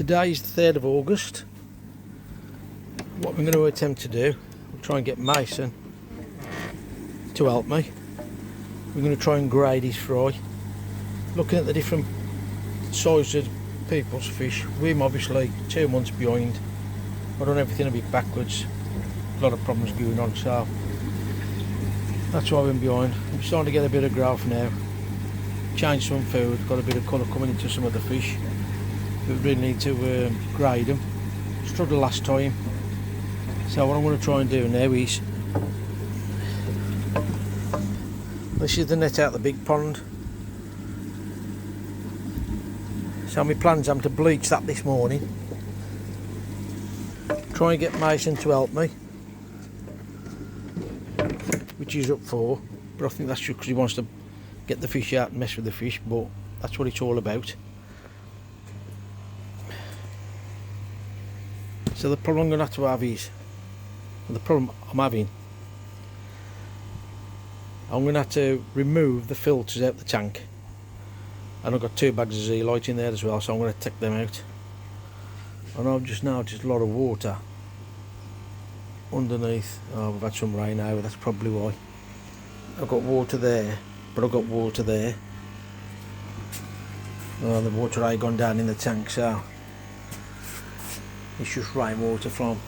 Today is the 3rd of August. What I'm going to attempt to do, I'll try and get Mason to help me. We're going to try and grade his fry. Looking at the different sizes of people's fish, we're obviously 2 months behind. I've done everything a bit backwards. A lot of problems going on, so that's why I'm behind. I'm starting to get a bit of growth now. Changed some food, got a bit of colour coming into some of the fish. We really need to grade them. Struggled last time. So what I'm going to try and do now is, this is the net out of the big pond. So my plans are to bleach that this morning. Try and get Mason to help me, which he's up for, but I think that's just because he wants to get the fish out and mess with the fish, but that's what it's all about. So the problem I'm going to have is, the problem I'm having, I'm going to have to remove the filters out the tank, and I've got 2 bags of zeolite in there as well, so I'm going to take them out. And I've just noticed a lot of water underneath. Oh, we've had some rain over, that's probably why. I've got water there, but I've got water there. Oh, the water ain't gone down in the tank, so it's just rainwater from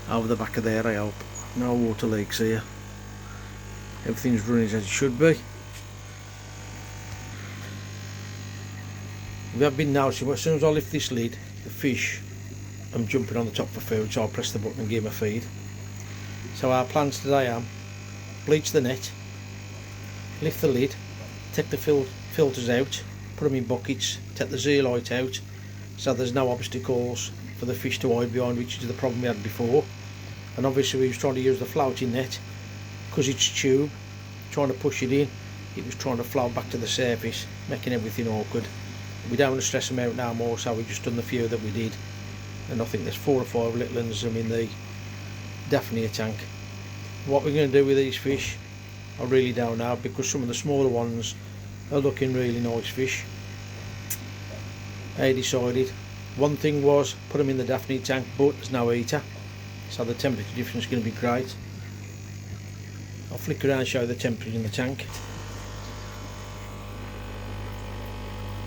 over the back of there, I hope. No water leaks here. Everything's running as it should be. We have been noticing, as soon as I lift this lid, the fish, I'm jumping on the top for food, so I'll press the button and give them a feed. So our plans today are bleach the net, lift the lid, take the filters out, put them in buckets, take the zeolite out, so there's no obstacles for the fish to hide behind, which is the problem we had before. And obviously we was trying to use the floating net, because it's tube, trying to push it in, it was trying to float back to the surface, making everything awkward. We don't want to stress them out now more, so we've just done the few that we did. And I think there's 4 or 5 little ones in the Daphnia tank. What we're going to do with these fish, I really don't know, because some of the smaller ones are looking really nice fish. I decided, one thing was put them in the Daphnia tank, but there's no heater, so the temperature difference is going to be great. I'll flick around and show you the temperature in the tank.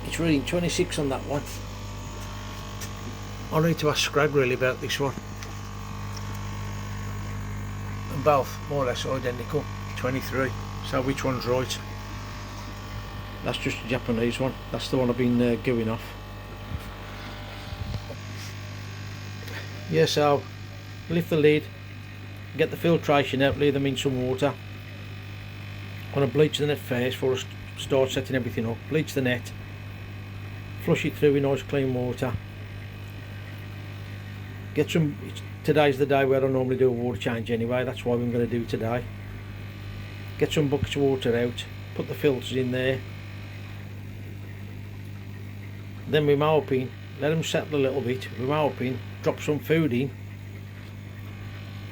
It's reading 26 on that one. I need to ask Scrag really about this one. And both more or less identical, 23. So which one's right? That's just a Japanese one. That's the one I've been going off. Yeah, so lift the lid, get the filtration out, leave them in some water. I'm going to bleach the net first before I start setting everything up. Bleach the net, flush it through with nice clean water. Get some, today's the day where I normally do a water change anyway, that's why I'm going to do it today. Get some buckets of water out, put the filters in there. Then we're mopping, let them settle a little bit, we're mopping, drop some food in.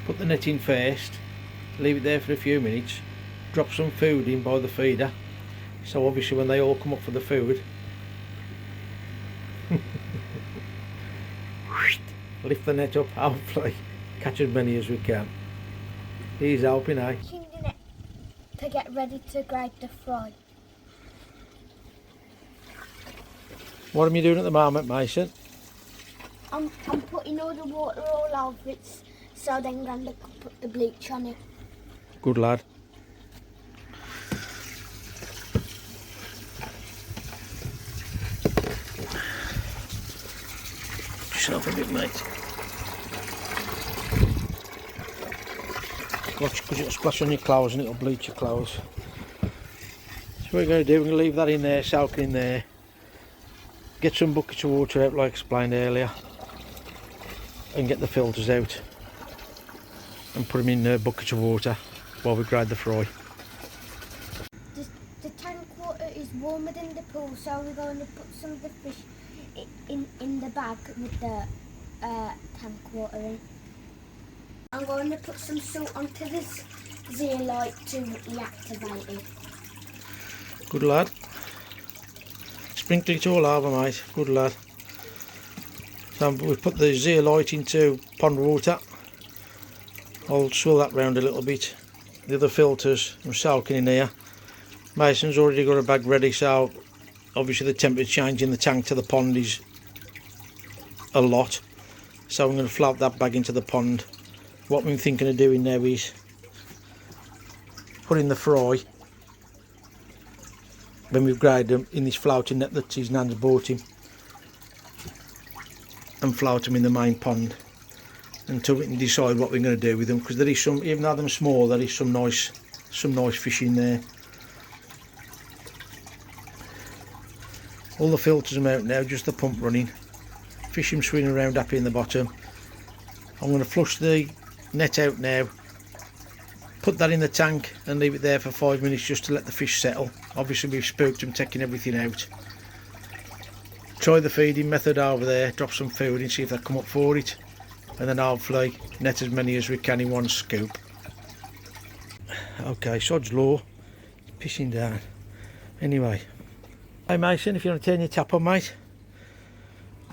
Put the net in first, leave it there for a few minutes, drop some food in by the feeder, so obviously when they all come up for the food, lift the net up, hopefully catch as many as we can. He's helping, eh? Changing it to get ready to grade the fry. What are you doing at the moment, Mason? I'm putting all the water all over it, so then Granda can put the bleach on it. Good lad. Yourself a bit, mate. Watch, because it'll splash on your clothes and it'll bleach your clothes. So what we're going to do, we're going to leave that in there, soaking in there. Get some buckets of water out like I explained earlier, and get the filters out and put them in buckets of water while we grade the fry. The tank water is warmer than the pool, so we're going to put some of the fish in the bag with the tank water in. I'm going to put some salt onto this zeolite to reactivate it. Good lad. Sprinkle it all over, mate. Good lad. So we've put the zeolite into pond water. I'll swirl that round a little bit. The other filters I'm soaking in here. Mason's already got a bag ready, so obviously the temperature change in the tank to the pond is a lot. So I'm going to float that bag into the pond. What I'm thinking of doing now is putting the fry, when we've graded them, in this floating net that his nan's bought him, and float them in the main pond until we can decide what we're going to do with them, because there is some, even though they're small, there is some nice fish in there. All the filters are out now, just the pump running. Fish them swimming around happy in the bottom. I'm going to flush the net out now, put that in the tank and leave it there for 5 minutes just to let the fish settle. Obviously we've spooked them, taking everything out. Try the feeding method over there, drop some food in, see if they come up for it, and then hopefully net as many as we can in one scoop. Okay, sod's law, pissing down. Anyway, hey Mason, if you want to turn your tap on, mate.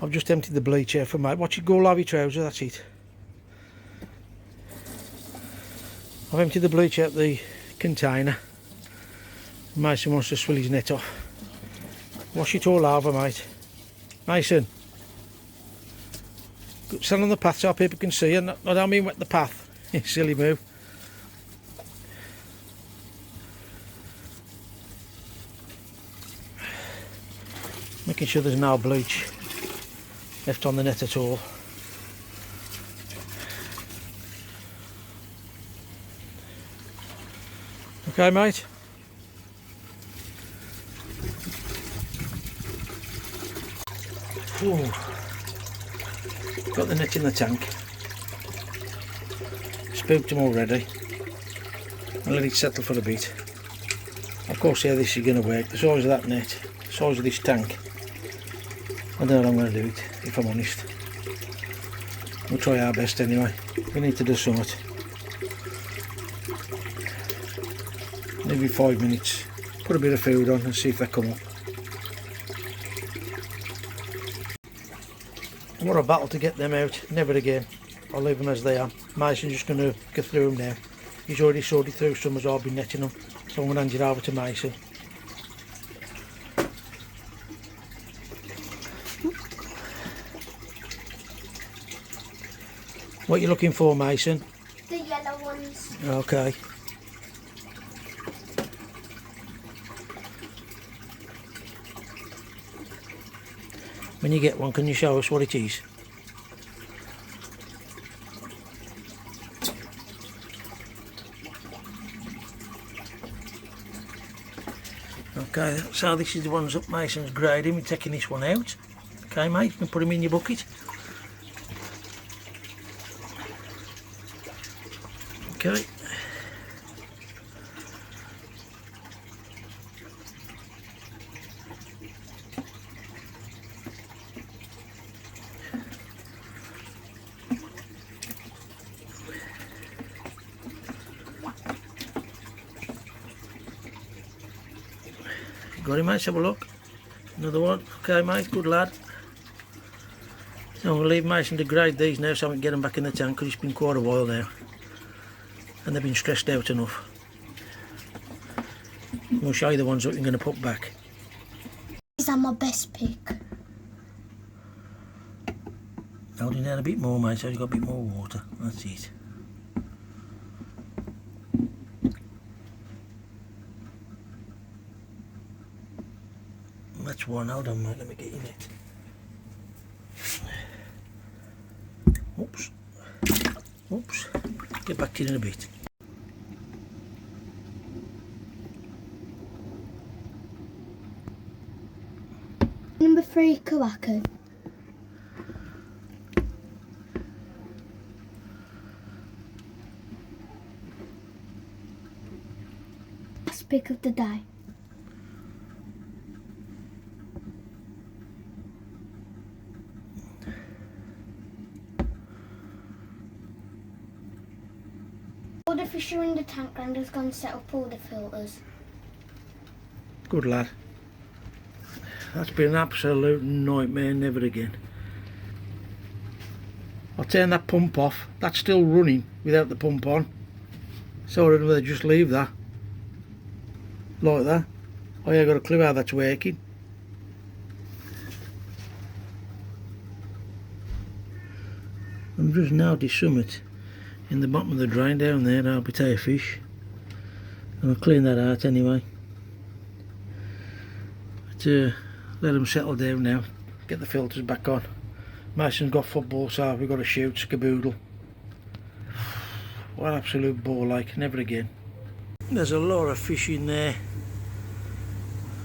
I've just emptied the bleach here for mate. Watch it go over your trousers, that's it. I've emptied the bleach out the container. Mason wants to swill his net off. Wash it all over, mate. Mason, stand on the path so people can see you. I don't mean wet the path. Silly move. Making sure there's no bleach left on the net at all. Okay, mate. Ooh. Got the net in the tank. Spooked them already. I'll let it settle for a bit. Of course, how this is going to work. The size of that net, the size of this tank. I don't know how I'm going to do it, if I'm honest. We'll try our best anyway. We need to do something. Maybe 5 minutes. Put a bit of food on and see if they come up. What a battle to get them out. Never again. I'll leave them as they are. Mason's just going to go through them now. He's already sorted through some as I've been netting them. So I'm going to hand it over to Mason. What are you looking for, Mason? The yellow ones. Okay. When you get one, can you show us what it is? Okay, so this is the ones that Mason's grading. We're taking this one out. Okay, mate, you can put them in your bucket. Okay. Got him, mate, let's have a look. Another one. Okay, mate, good lad. So I'm going to leave Mason to grade these now so I can get them back in the tank, because it's been quite a while now. And they've been stressed out enough. We'll show you the ones that we're going to put back. These are my best pick. Hold it down a bit more, mate, so you've got a bit more water. That's it. That's one. Hold on, mate, let me get in it. Oops. Oops. Get back to you in a bit. Number 3, Kawako. Last pick of the day. All the fish are in the tank and has gone set up all the filters. Good lad. That's been an absolute nightmare, never again. I'll turn that pump off. That's still running without the pump on. So I'd rather just leave that like that. I ain't got a clue how that's working. I'm just noticed something in the bottom of the drain down there. That'll be a fish. And I'll clean that out anyway. But let them settle down now. Get the filters back on. Mason's got football, so we've got to shoot skaboodle. What an absolute ball, like, never again. There's a lot of fish in there.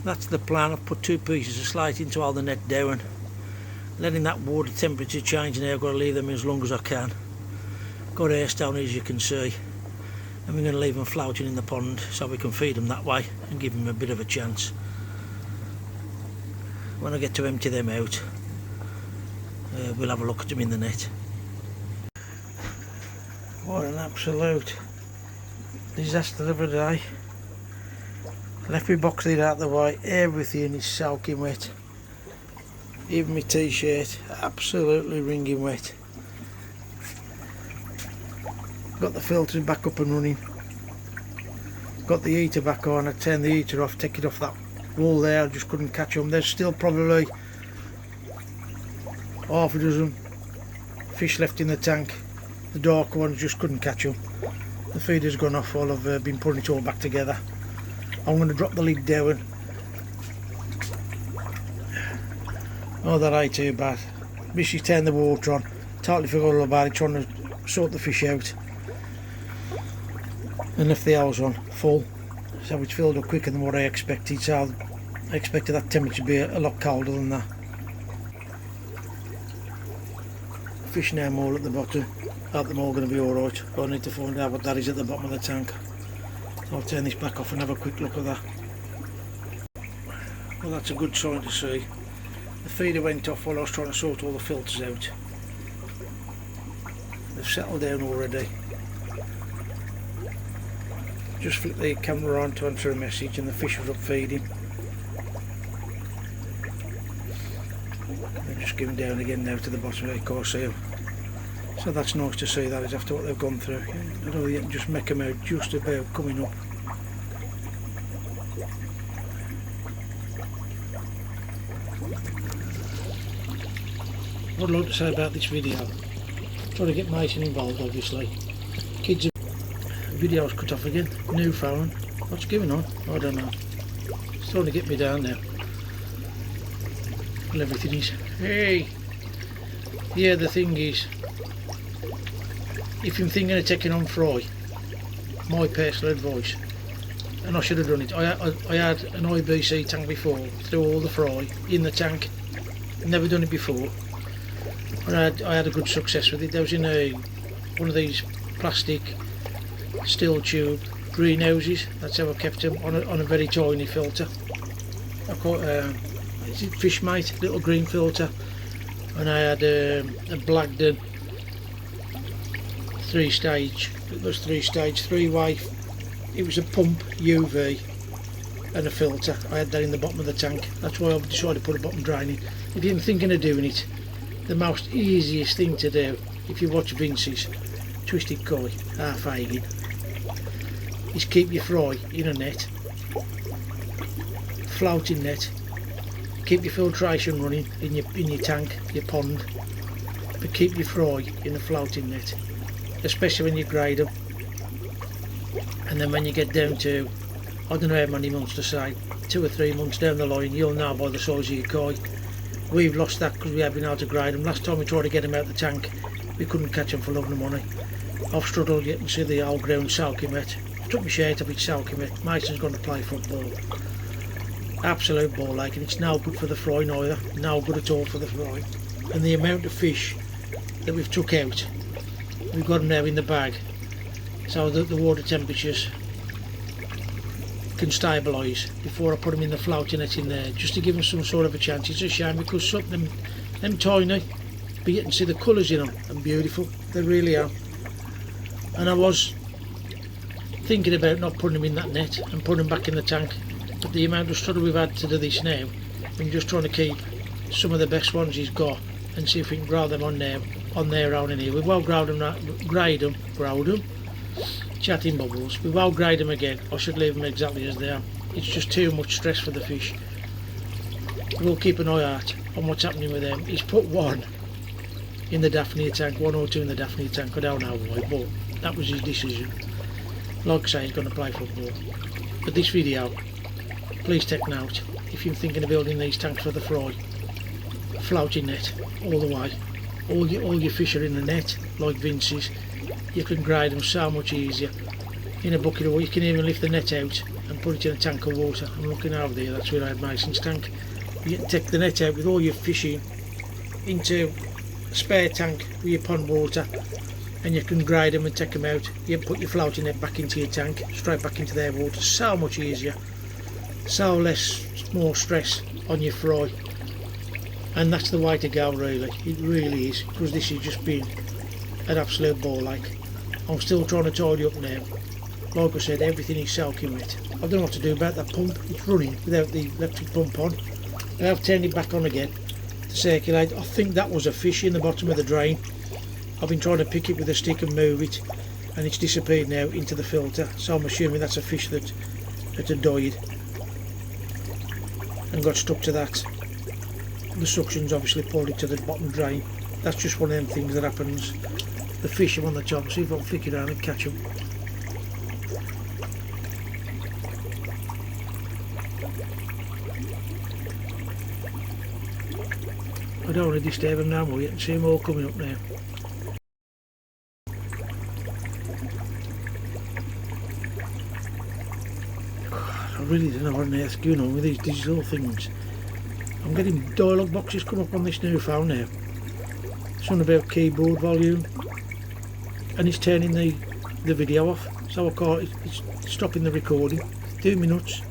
That's the plan. I've put 2 pieces of slate in to hold the net down. Letting that water temperature change now, I've got to leave them as long as I can. Got air down, as you can see. And we're going to leave them floating in the pond so we can feed them that way and give them a bit of a chance. When I get to empty them out, we'll have a look at them in the net. What an absolute disaster of a day. Left my box lid out the way, everything is soaking wet. Even my t-shirt, absolutely wringing wet. Got the filters back up and running. Got the heater back on. I turned the heater off, take it off that wall there, I just couldn't catch them. There's still probably half a dozen fish left in the tank. The dark ones, just couldn't catch them. The feeder's gone off while I've been putting it all back together. I'm going to drop the lid down. Oh, that ain't too bad. Missy's turned the water on. Totally forgot all about it, trying to sort the fish out. And left the hose on full. So it's filled up quicker than what I expected. So I expected that temperature to be a lot colder than that. Fish now more at the bottom. I hope they're all going to be alright. But I need to find out what that is at the bottom of the tank. So I'll turn this back off and have a quick look at that. Well, that's a good sign to see. The feeder went off while I was trying to sort all the filters out. They've settled down already. Just flicked the camera on to answer a message and the fish was up feeding. They're just going down again now to the bottom of the car seal. So that's nice to see, that is, after what they've gone through. I don't know, you can just make them out just about coming up. What I'd like to say about this video, trying to get Mason involved obviously. Kids, video's cut off again, new phone, what's going on? I don't know. It's trying to get me down now. Well, everything is, hey! Yeah, the thing is, if you're thinking of taking on fry, my personal advice, and I should have done it, I had an IBC tank before, threw all the fry in the tank, never done it before. I had a good success with it. I was in one of these plastic steel tube greenhouses. That's how I kept them on a very tiny filter. I call it Fish Mate, little green filter, and I had a Blagden 3-stage. It was 3-stage, 3-way. It was a pump, UV, and a filter. I had that in the bottom of the tank. That's why I decided to put a bottom drain in. If you're thinking of doing it, the most easiest thing to do, if you watch Vince's Twisted Koi, half egging, is keep your fry in a net, floating net. Keep your filtration running in your tank, your pond, but keep your fry in a floating net, especially when you grade them. And then when you get down to, I don't know how many months to say, 2 or 3 months down the line, you'll know by the size of your koi. We've lost that because we haven't been able to grade them. Last time we tried to get them out of the tank, we couldn't catch them for love nor money. I've struggled, you can see the whole ground soaking wet. I took my shirt off, it's soaking wet. Mason's going to play football. Absolute ball like, and it's no good for the fry neither. No good at all for the fry. And the amount of fish that we've took out, we've got them now in the bag, so that the water temperatures can stabilise before I put them in the floating net in there, just to give them some sort of a chance. It's a shame because some of them tiny, but you can see the colours in them and beautiful, they really are. And I was thinking about not putting them in that net and putting them back in the tank, but the amount of struggle we've had to do this now, I'm just trying to keep some of the best ones he's got and see if we can grow them on now on there around in here. We've well growed them, chatting bubbles. We've well grade them again. I should leave them exactly as they are. It's just too much stress for the fish. We'll keep an eye out on what's happening with them. He's put one in the Daphnia tank, one or two in the Daphnia tank, I don't know why, but that was his decision. Like I say, he's going to play football. But this video, please take note, if you're thinking of building these tanks for the fry, floating net all the way. All your fish are in the net, like Vince's. You can grade them so much easier. In a bucket of water, you can even lift the net out and put it in a tank of water. I'm looking over there, that's where I had Mason's tank. You can take the net out with all your fish into a spare tank with your pond water, and you can grade them and take them out. You put your floating net back into your tank, straight back into their water. So much easier, so more stress on your fry, and that's the way to go really. It really is, because this has just been an absolute ball ache. I'm still trying to tidy up now. Like I said, everything is soaking wet. I don't know what to do about that pump. It's running without the electric pump on. I have turned it back on again to circulate. I think that was a fish in the bottom of the drain. I've been trying to pick it with a stick and move it, and it's disappeared now into the filter, so I'm assuming that's a fish that had died and got stuck to that. The suction's obviously pulled it to the bottom drain. That's just one of them things that happens. The fish are on the top, see if I can flick it around and catch them. I don't want to disturb them now more. You can see them all coming up now. I really don't know what on earth's going on with these digital things. I'm getting dialogue boxes come up on this new phone now. Something about keyboard volume, and it's turning the video off, so I can't, it's stopping the recording. It's doing me nuts.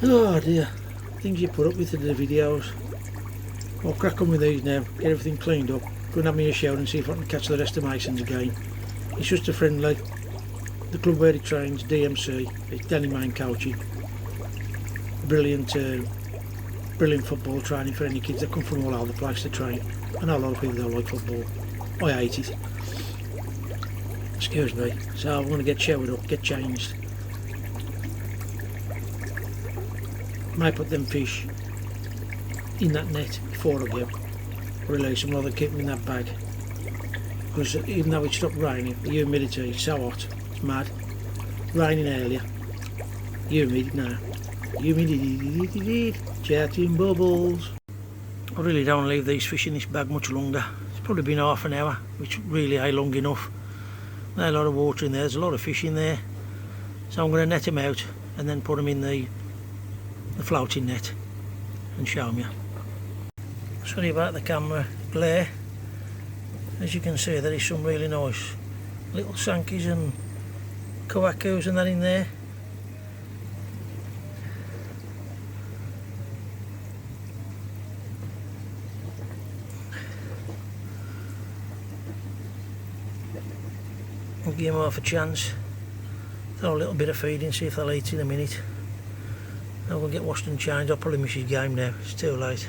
Oh dear, things you put up with in the videos. I'll crack on with these now, get everything cleaned up, go and have me a shower and see if I can catch the rest of Mason's again. It's just a friendly. The club where he trains, DMC, it's Danny Main coaching. Brilliant football training for any kids that come from all over the place to train. I know a lot of people don't like football. I hate it. Excuse me. So I'm going to get showered up, get changed. Might put them fish in that net before I go. Release them rather than keep them in that bag. Because even though it stopped raining, the humidity is so hot, it's mad. Raining earlier. Humid now. Humidity, chatting bubbles. I really don't leave these fish in this bag much longer. It's probably been half an hour, which really ain't long enough. There's a lot of water in there, there's a lot of fish in there. So I'm going to net them out and then put them in the floating net and show them you. Sorry about the camera glare. As you can see, there is some really nice little sankies and kawakus and that in there. I'll give them half a chance. Throw a little bit of feed in, see if they'll eat in a minute. Then we'll get washed and changed. I'll probably miss his game now, it's too late.